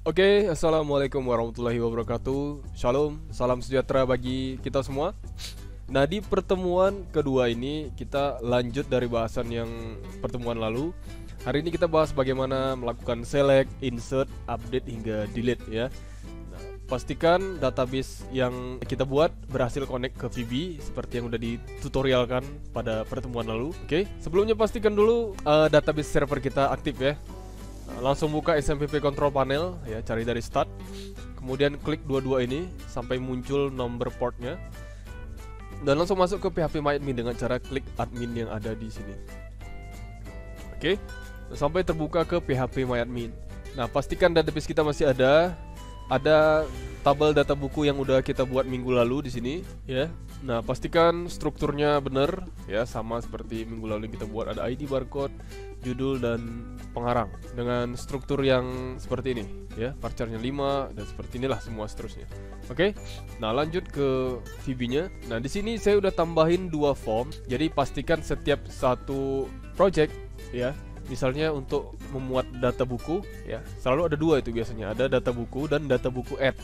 Oke, assalamualaikum warahmatullahi wabarakatuh. Shalom, salam sejahtera bagi kita semua. Nah, di pertemuan kedua ini kita lanjut dari bahasan yang pertemuan lalu. Hari ini kita bahas bagaimana melakukan select, insert, update hingga delete ya. Nah, pastikan database yang kita buat berhasil connect ke VB seperti yang udah ditutorialkan pada pertemuan lalu. Oke, sebelumnya pastikan dulu database server kita aktif ya. Langsung buka SMPP control panel ya, cari dari start. Kemudian klik dua-dua ini sampai muncul nomor portnya. Dan langsung masuk ke phpMyAdmin dengan cara klik admin yang ada di sini. Oke, sampai terbuka ke phpMyAdmin. Nah, pastikan database kita masih ada. Ada tabel data buku yang udah kita buat minggu lalu di sini ya. Nah, pastikan strukturnya benar ya, sama seperti minggu lalu yang kita buat. Ada ID, barcode, judul, dan pengarang dengan struktur yang seperti ini ya, varcharnya 5 dan seperti inilah semua seterusnya. Oke. Nah, lanjut ke VB-nya. Nah, di sini saya udah tambahin 2 form. Jadi pastikan setiap satu project ya, misalnya untuk memuat data buku ya, selalu ada 2 itu biasanya. Ada data buku dan data buku add.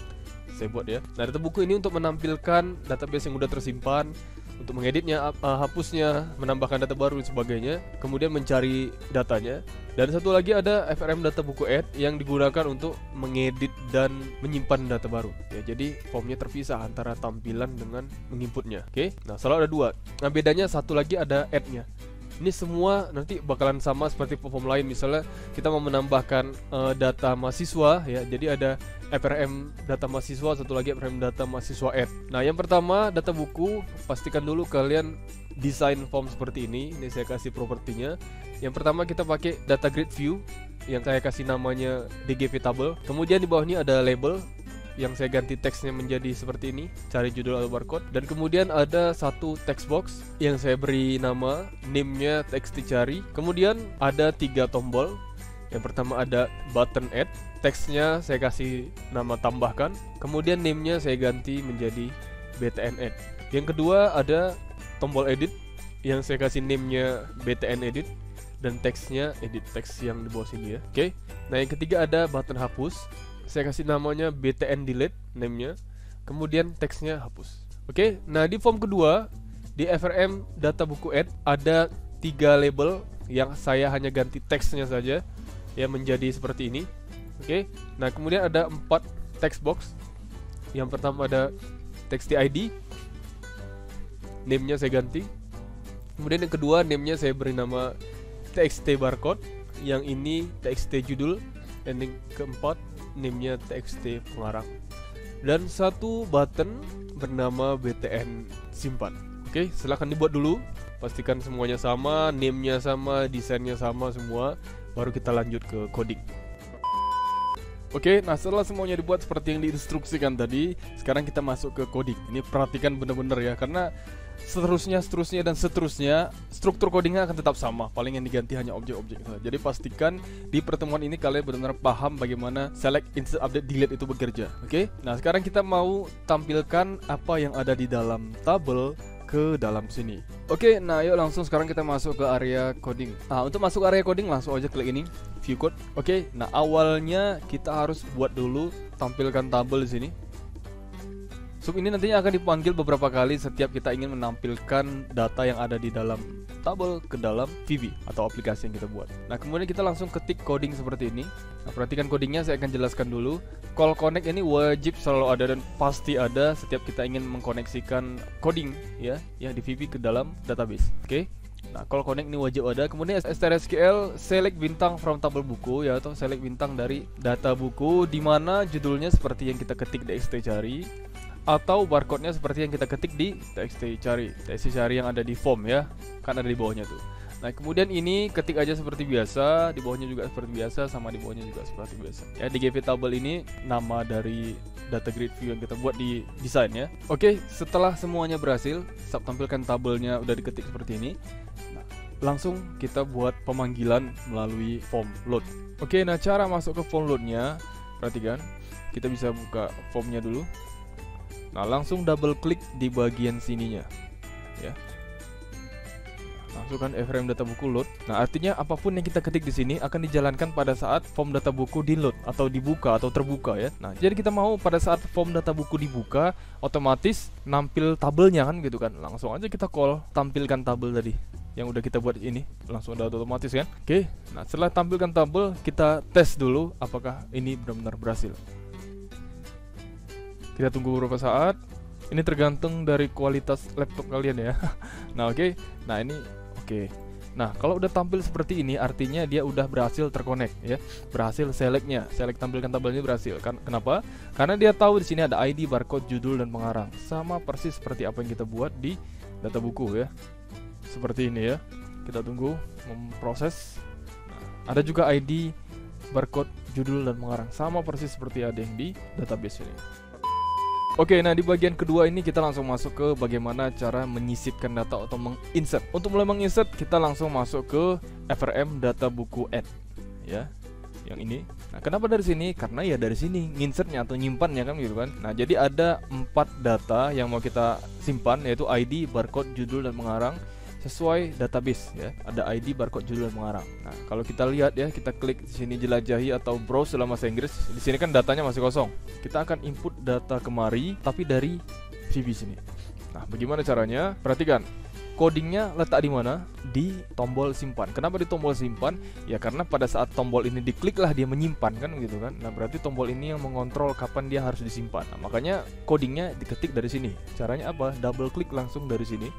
Saya buat ya. Nah, data buku ini untuk menampilkan database yang udah tersimpan, untuk mengeditnya, hapusnya, menambahkan data baru dan sebagainya, kemudian mencari datanya. Dan satu lagi ada FRM data buku add yang digunakan untuk mengedit dan menyimpan data baru ya. Jadi formnya terpisah antara tampilan dengan menginputnya. Oke. Nah, selalu ada 2. Nah, bedanya satu lagi ada add-nya. Ini semua nanti bakalan sama seperti form lain. Misalnya kita mau menambahkan data mahasiswa ya, jadi ada FRM data mahasiswa, satu lagi FRM data mahasiswa add. Nah, yang pertama data buku, pastikan dulu kalian desain form seperti ini. Ini saya kasih propertinya. Yang pertama kita pakai data grid view yang saya kasih namanya DGV table. Kemudian di bawahnya ada label yang saya ganti teksnya menjadi seperti ini, cari judul atau barcode. Dan kemudian ada satu text box yang saya beri nama name-nya txt cari. Kemudian ada 3 tombol. Yang pertama ada button add, teksnya saya kasih nama tambahkan. Kemudian name-nya saya ganti menjadi btn add. Yang kedua ada tombol edit yang saya kasih name-nya btn edit dan teksnya edit teks yang di bawah sini ya. Oke. Nah, yang ketiga ada button hapus. Saya kasih namanya btn delete name-nya. Kemudian teksnya hapus. Oke. Nah, di form kedua di FRM data buku add ada 3 label yang saya hanya ganti teksnya saja ya menjadi seperti ini. Oke. Nah, kemudian ada 4 text box. Yang pertama ada text ID, name-nya saya ganti. Kemudian yang kedua name-nya saya beri nama txt barcode, yang ini txt judul, dan yang keempat name-nya txt pengarang. Dan satu button bernama btn simpan. Oke, silahkan dibuat dulu. Pastikan semuanya sama, name-nya sama, desainnya sama semua. Baru kita lanjut ke coding. Oke, nah setelah semuanya dibuat seperti yang diinstruksikan tadi, sekarang kita masuk ke coding. Ini perhatikan benar-benar ya, karena seterusnya dan seterusnya struktur codingnya akan tetap sama. Paling yang diganti hanya objek-objek. Jadi pastikan di pertemuan ini kalian benar-benar paham bagaimana select, insert, update, delete itu bekerja. Oke, nah sekarang kita mau tampilkan apa yang ada di dalam tabel ke dalam sini. Oke, nah yuk langsung sekarang kita masuk ke area coding. Nah, untuk masuk area coding langsung aja klik ini, view code. Oke, nah awalnya kita harus buat dulu tampilkan tabel di sini. Sub ini nantinya akan dipanggil beberapa kali setiap kita ingin menampilkan data yang ada di dalam tabel ke dalam VB atau aplikasi yang kita buat. Nah, kemudian kita langsung ketik coding seperti ini. Nah, perhatikan codingnya, saya akan jelaskan dulu. Call connect ini wajib selalu ada dan pasti ada setiap kita ingin mengkoneksikan coding ya di VB ke dalam database. Oke. Nah, call connect ini wajib ada. Kemudian strSQL select bintang from tabel buku ya, atau select bintang dari data buku, di mana judulnya seperti yang kita ketik di txt cari, atau barcode-nya seperti yang kita ketik di txt cari yang ada di form ya, kan ada di bawahnya tuh. Nah, kemudian ini ketik aja seperti biasa, di bawahnya juga seperti biasa, sama di bawahnya juga seperti biasa. Ya, DGV table ini nama dari data grid view yang kita buat di desain ya. Oke, setelah semuanya berhasil, tampilkan tabelnya udah diketik seperti ini. Nah, langsung kita buat pemanggilan melalui form load. Oke, nah cara masuk ke form load-nya, perhatikan, kita bisa buka formnya dulu. Nah, langsung double klik di bagian sininya ya. Masukkan frame data buku load. Nah, artinya apapun yang kita ketik di sini akan dijalankan pada saat form data buku di load atau dibuka atau terbuka ya. Nah, jadi kita mau pada saat form data buku dibuka, otomatis nampil tabelnya kan gitu kan. Langsung aja kita call tampilkan tabel tadi yang udah kita buat ini, langsung ada otomatis kan. Oke. Nah, setelah tampilkan tabel, kita tes dulu apakah ini benar-benar berhasil. Kita tunggu beberapa saat. Ini tergantung dari kualitas laptop kalian ya. Nah, oke. Nah, ini oke. Nah, kalau udah tampil seperti ini artinya dia udah berhasil terkonek ya. Berhasil selectnya. Select tampilkan tabelnya berhasil. Kenapa? Karena dia tahu di sini ada ID, barcode, judul dan pengarang. Sama persis seperti apa yang kita buat di data buku ya. Seperti ini ya. Kita tunggu memproses. Nah, ada juga ID, barcode, judul dan pengarang. Sama persis seperti ada yang di database ini. Oke, nah di bagian kedua ini kita langsung masuk ke bagaimana cara menyisipkan data atau menginsert. Untuk mulai menginsert, kita langsung masuk ke FRM data buku add ya. Yang ini. Nah, kenapa dari sini? Karena ya dari sini nginsertnya atau nyimpannya kan gitu kan. Nah, jadi ada 4 data yang mau kita simpan, yaitu ID, barcode, judul dan pengarang sesuai database ya. Ada ID, barcode, judul dan pengarang. Nah, kalau kita lihat ya, kita klik di sini jelajahi atau browse dalam bahasa Inggris. Di sini kan datanya masih kosong. Kita akan input data kemari tapi dari VB sini. Nah, bagaimana caranya? Perhatikan. Codingnya letak di mana? Di tombol simpan. Kenapa di tombol simpan? Ya karena pada saat tombol ini diklik lah dia menyimpan kan gitu kan. Nah, berarti tombol ini yang mengontrol kapan dia harus disimpan. Nah, makanya codingnya diketik dari sini. Caranya apa? Double klik langsung dari sini.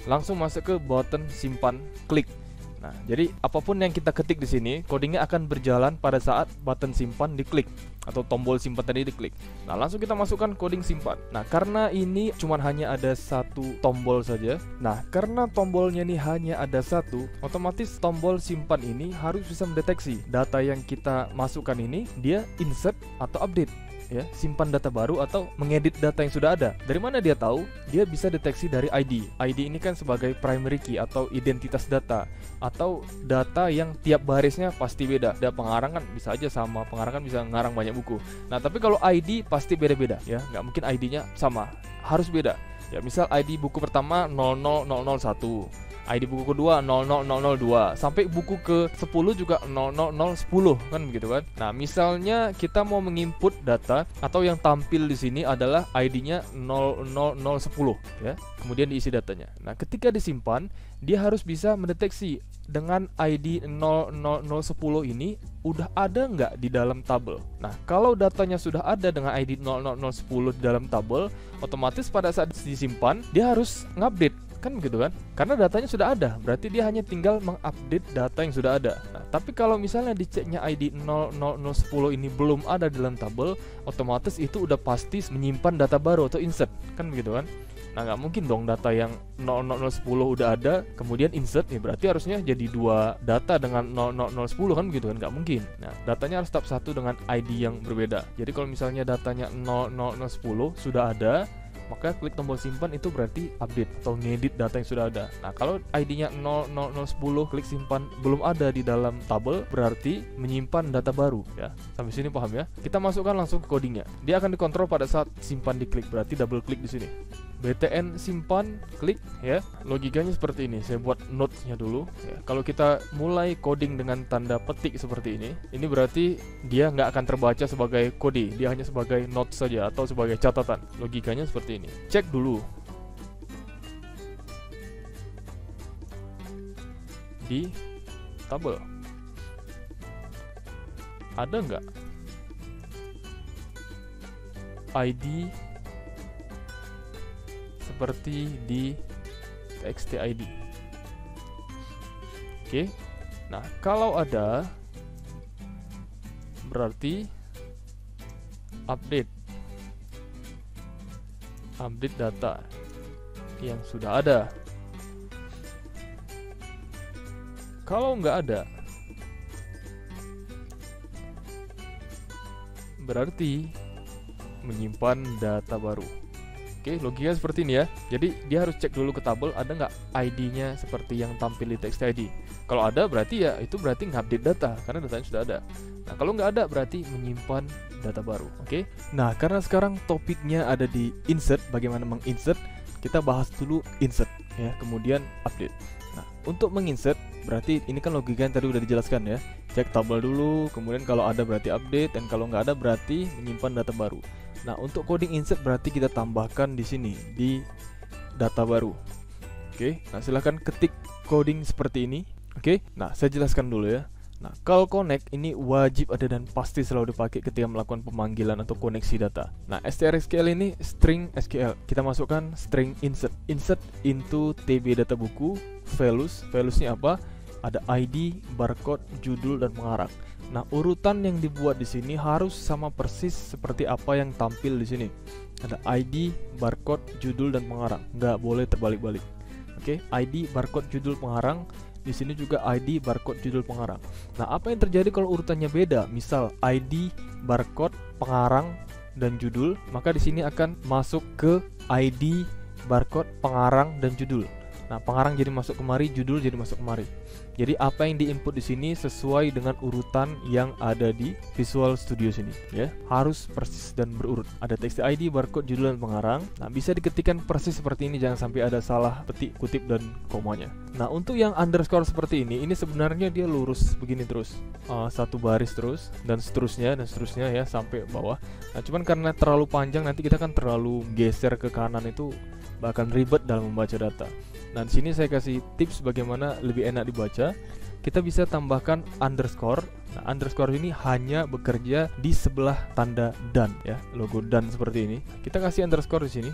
Langsung masuk ke button simpan, klik. Nah, jadi apapun yang kita ketik di sini, codingnya akan berjalan pada saat button simpan diklik atau tombol simpan tadi diklik. Nah, langsung kita masukkan coding simpan. Nah, karena ini cuman hanya ada satu tombol saja. Nah, karena tombolnya ini hanya ada satu, otomatis tombol simpan ini harus bisa mendeteksi data yang kita masukkan ini dia insert atau update. Ya, simpan data baru atau mengedit data yang sudah ada. Dari mana dia tahu? Dia bisa deteksi dari ID. ID ini kan sebagai primary key atau identitas data atau data yang tiap barisnya pasti beda. Ada pengarang kan bisa aja sama, pengarang kan bisa ngarang banyak buku. Nah, tapi kalau ID pasti beda-beda ya, nggak mungkin ID-nya sama, harus beda. Ya, misal ID buku pertama 00001. ID buku kedua 00002 sampai buku ke 10 juga 00010 kan begitu kan. Nah, misalnya kita mau menginput data atau yang tampil di sini adalah ID-nya 00010 ya. Kemudian diisi datanya. Nah, ketika disimpan, dia harus bisa mendeteksi dengan ID 00010 ini udah ada nggak di dalam tabel. Nah, kalau datanya sudah ada dengan ID 00010 di dalam tabel, otomatis pada saat disimpan dia harus ngupdate kan begitu kan, karena datanya sudah ada, berarti dia hanya tinggal mengupdate data yang sudah ada. Nah, tapi kalau misalnya diceknya ID 00010 ini belum ada dalam tabel, otomatis itu udah pasti menyimpan data baru atau insert kan begitu kan. Nah, nggak mungkin dong data yang 00010 udah ada kemudian insert ya, berarti harusnya jadi dua data dengan 00010 kan begitu kan, nggak mungkin. Nah, datanya harus tetap satu dengan ID yang berbeda. Jadi kalau misalnya datanya 00010 sudah ada, maka klik tombol simpan itu berarti update atau ngedit data yang sudah ada. Nah, kalau ID-nya 00010 klik simpan belum ada di dalam tabel, berarti menyimpan data baru ya. Sampai sini paham ya? Kita masukkan langsung ke codingnya. Dia akan dikontrol pada saat simpan diklik, berarti double klik di sini. btn simpan klik ya. Logikanya seperti ini. Saya buat notes-nya dulu ya. Kalau kita mulai coding dengan tanda petik seperti ini berarti dia nggak akan terbaca sebagai kode, dia hanya sebagai note saja atau sebagai catatan. Logikanya seperti ini. Cek dulu di tabel ada nggak ID seperti di txt ID. Oke. Nah, kalau ada berarti update data yang sudah ada. Kalau nggak ada, berarti menyimpan data baru. Oke, logikanya seperti ini ya. Jadi dia harus cek dulu ke tabel ada nggak ID-nya seperti yang tampil di txt ID. Kalau ada berarti ya itu berarti ngupdate data karena datanya sudah ada. Nah, kalau nggak ada berarti menyimpan data baru. Oke. Nah, karena sekarang topiknya ada di insert, bagaimana menginsert, kita bahas dulu insert ya, kemudian update. Nah, untuk menginsert berarti ini kan logika yang tadi udah dijelaskan ya. Cek tabel dulu, kemudian kalau ada berarti update, dan kalau nggak ada berarti menyimpan data baru. Nah, untuk coding insert berarti kita tambahkan di sini di data baru. Oke, nah silahkan ketik coding seperti ini. Oke, nah saya jelaskan dulu ya. Nah, call connect ini wajib ada dan pasti selalu dipakai ketika melakukan pemanggilan atau koneksi data. Nah, strSQL ini string SQL. Kita masukkan string insert into tb data buku, values-nya apa? Ada ID, barcode, judul, dan pengarang. Nah, urutan yang dibuat di sini harus sama persis seperti apa yang tampil di sini. Ada ID, barcode, judul, dan pengarang. Nggak boleh terbalik-balik. Oke, ID, barcode, judul, pengarang. Di sini juga ID, barcode, judul, pengarang. Nah, apa yang terjadi kalau urutannya beda? Misal ID, barcode, pengarang, dan judul, maka di sini akan masuk ke ID, barcode, pengarang, dan judul. Nah, pengarang jadi masuk kemari, judul jadi masuk kemari. Jadi apa yang diinput di sini sesuai dengan urutan yang ada di Visual Studio sini, ya. Harus persis dan berurut. Ada teks ID, barcode, judul, dan pengarang. Nah, bisa diketikkan persis seperti ini, jangan sampai ada salah petik, kutip, dan komanya. Nah, untuk yang underscore seperti ini sebenarnya dia lurus begini terus, satu baris terus, dan seterusnya ya sampai bawah. Nah, cuman karena terlalu panjang nanti kita kan terlalu geser ke kanan, itu bahkan ribet dalam membaca data. Nah, di sini saya kasih tips bagaimana lebih enak dibaca. Kita bisa tambahkan underscore. Nah, underscore ini hanya bekerja di sebelah tanda dan, ya, logo dan seperti ini. Kita kasih underscore di sini,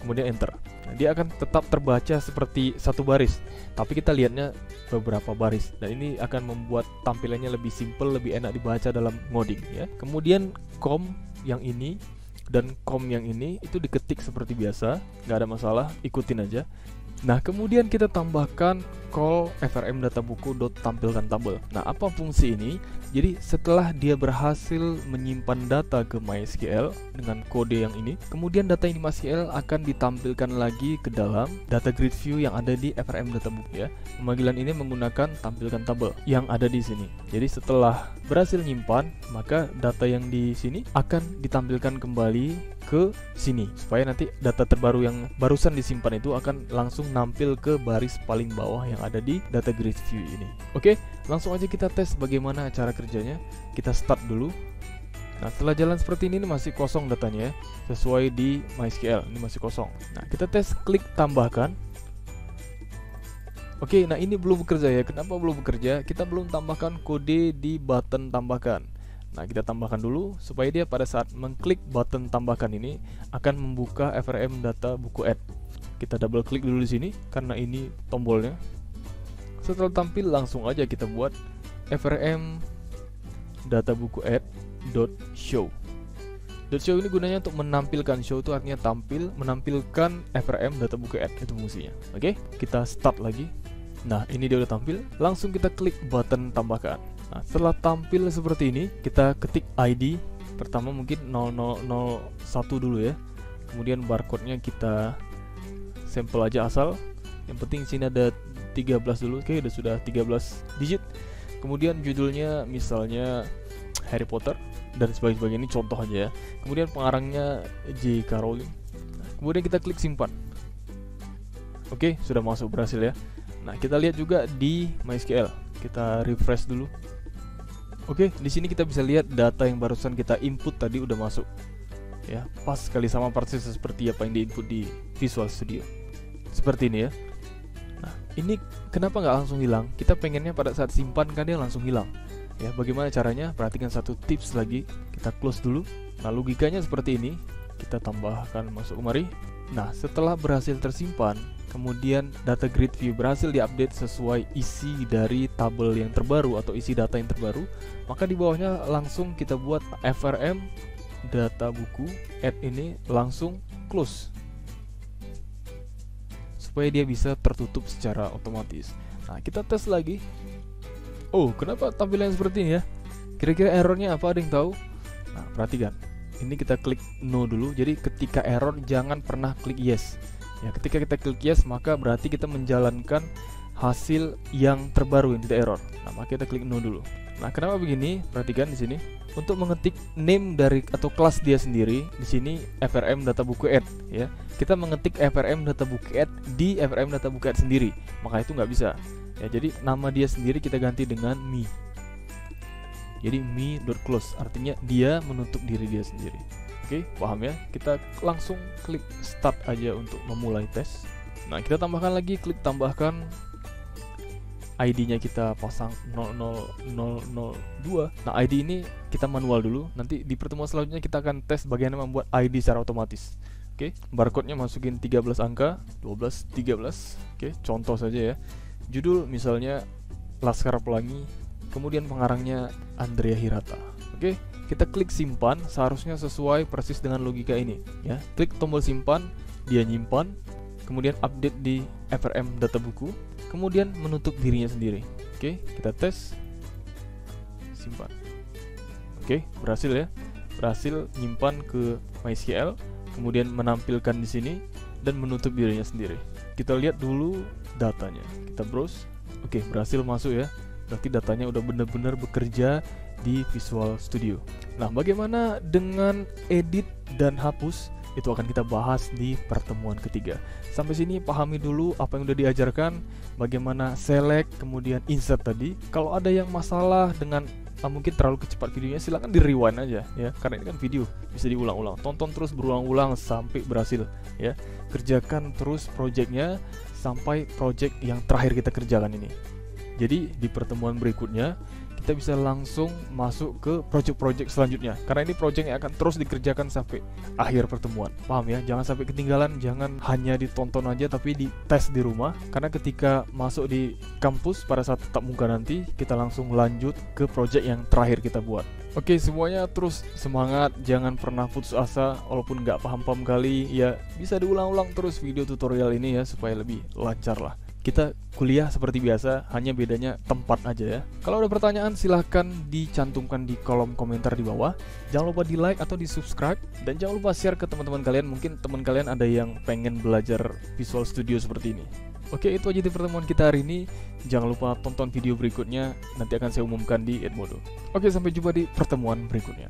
kemudian enter. Nah, dia akan tetap terbaca seperti satu baris, tapi kita lihatnya beberapa baris. Dan ini akan membuat tampilannya lebih simple, lebih enak dibaca dalam ngoding, ya. Kemudian com yang ini dan com yang ini itu diketik seperti biasa, nggak ada masalah, ikutin aja. Nah, kemudian kita tambahkan call frm data buku tampilkan tabel. Nah, apa fungsi ini? Jadi setelah dia berhasil menyimpan data ke MySQL dengan kode yang ini, kemudian data ini MySQL akan ditampilkan lagi ke dalam data grid view yang ada di frm data buku, ya. Pemanggilan ini menggunakan tampilkan tabel yang ada di sini. Jadi setelah berhasil nyimpan, maka data yang di sini akan ditampilkan kembali ke sini supaya nanti data terbaru yang barusan disimpan itu akan langsung nampil ke baris paling bawah yang ada di data grid view ini. Oke, langsung aja kita tes bagaimana cara kerjanya. Kita start dulu. Nah, setelah jalan seperti ini masih kosong datanya, ya, sesuai di MySQL ini masih kosong. Nah, kita tes klik tambahkan. Oke, nah ini belum bekerja, ya. Kenapa belum bekerja? Kita belum tambahkan kode di button tambahkan. Nah, kita tambahkan dulu supaya dia pada saat mengklik button tambahkan ini akan membuka frm data buku add. Kita double klik dulu di sini karena ini tombolnya. Setelah tampil langsung aja kita buat frm data buku add.show. .show ini gunanya untuk menampilkan, show itu artinya tampil, menampilkan frm data buku add, itu fungsinya. Oke, kita start lagi. Nah, ini dia udah tampil. Langsung kita klik button tambahkan. Nah, setelah tampil seperti ini, kita ketik ID. Pertama mungkin 0001 dulu, ya. Kemudian barcode-nya kita sampel aja asal. Yang penting sini ada 13 dulu. Oke, sudah 13 digit. Kemudian judulnya misalnya Harry Potter dan sebagainya, ini contoh aja, ya. Kemudian pengarangnya J.K. Rowling. Kemudian kita klik simpan. Oke, sudah masuk, berhasil, ya. Nah, kita lihat juga di MySQL. Kita refresh dulu. Oke, di sini kita bisa lihat data yang barusan kita input tadi udah masuk. Ya, pas sekali sama persis seperti apa yang diinput di Visual Studio. Seperti ini, ya. Nah, ini kenapa nggak langsung hilang? Kita pengennya pada saat simpan kan dia langsung hilang. Ya, bagaimana caranya? Perhatikan satu tips lagi. Kita close dulu. Nah, logikanya seperti ini. Kita tambahkan masuk kemari. Nah, setelah berhasil tersimpan, kemudian data grid view berhasil diupdate sesuai isi dari tabel yang terbaru atau isi data yang terbaru, maka di bawahnya langsung kita buat frm data buku add ini langsung close supaya dia bisa tertutup secara otomatis. Nah, kita tes lagi. Oh, kenapa tampilan seperti ini, ya? Kira-kira errornya apa, ada yang tahu? Nah, perhatikan. Ini kita klik no dulu. Jadi ketika error jangan pernah klik yes. Ya, ketika kita klik yes maka berarti kita menjalankan hasil yang terbaru yang tidak error. Nah, maka kita klik no dulu. Nah, kenapa begini? Perhatikan di sini. Untuk mengetik name dari atau kelas dia sendiri, di sini frm data buku add ya. Kita mengetik frm data buku add di frm data buku add sendiri, maka itu nggak bisa. Ya, jadi nama dia sendiri kita ganti dengan me. Jadi me.close artinya dia menutup diri dia sendiri. Oke, paham ya? Kita langsung klik start aja untuk memulai tes. Nah, kita tambahkan lagi, klik tambahkan. ID-nya kita pasang 00002. Nah, ID ini kita manual dulu. Nanti di pertemuan selanjutnya kita akan tes bagaimana membuat ID secara otomatis. Oke, barcode-nya masukin 13 angka, 12, 13. Oke, contoh saja ya. Judul misalnya Laskar Pelangi, kemudian pengarangnya Andrea Hirata. Oke, kita klik simpan, seharusnya sesuai persis dengan logika ini ya. Klik tombol simpan, dia nyimpan, kemudian update di frm data buku, kemudian menutup dirinya sendiri. Oke, kita tes. Simpan. Oke, berhasil ya. Berhasil nyimpan ke MySQL, kemudian menampilkan di sini dan menutup dirinya sendiri. Kita lihat dulu datanya. Kita browse. Oke, berhasil masuk ya. Berarti datanya udah benar-benar bekerja di Visual Studio. Nah, bagaimana dengan edit dan hapus? Itu akan kita bahas di pertemuan ketiga. Sampai sini pahami dulu apa yang udah diajarkan, bagaimana select, kemudian insert tadi. Kalau ada yang masalah dengan mungkin terlalu kecepat videonya, silahkan di rewind aja ya, karena ini kan video bisa diulang-ulang. Tonton terus berulang-ulang sampai berhasil ya. Kerjakan terus projectnya sampai project yang terakhir kita kerjakan ini. Jadi di pertemuan berikutnya kita bisa langsung masuk ke project-project selanjutnya, karena ini project yang akan terus dikerjakan sampai akhir pertemuan. Paham ya? Jangan sampai ketinggalan, jangan hanya ditonton aja tapi dites di rumah, karena ketika masuk di kampus pada saat tatap muka nanti kita langsung lanjut ke project yang terakhir kita buat. Oke, semuanya terus semangat, jangan pernah putus asa. Walaupun nggak paham-paham kali ya, bisa diulang-ulang terus video tutorial ini ya, supaya lebih lancar lah. Kita kuliah seperti biasa, hanya bedanya tempat aja ya. Kalau ada pertanyaan silahkan dicantumkan di kolom komentar di bawah. Jangan lupa di like atau di subscribe, dan jangan lupa share ke teman-teman kalian. Mungkin teman kalian ada yang pengen belajar Visual Studio seperti ini. Oke, itu aja di pertemuan kita hari ini. Jangan lupa tonton video berikutnya, nanti akan saya umumkan di Edmodo. Oke, sampai jumpa di pertemuan berikutnya.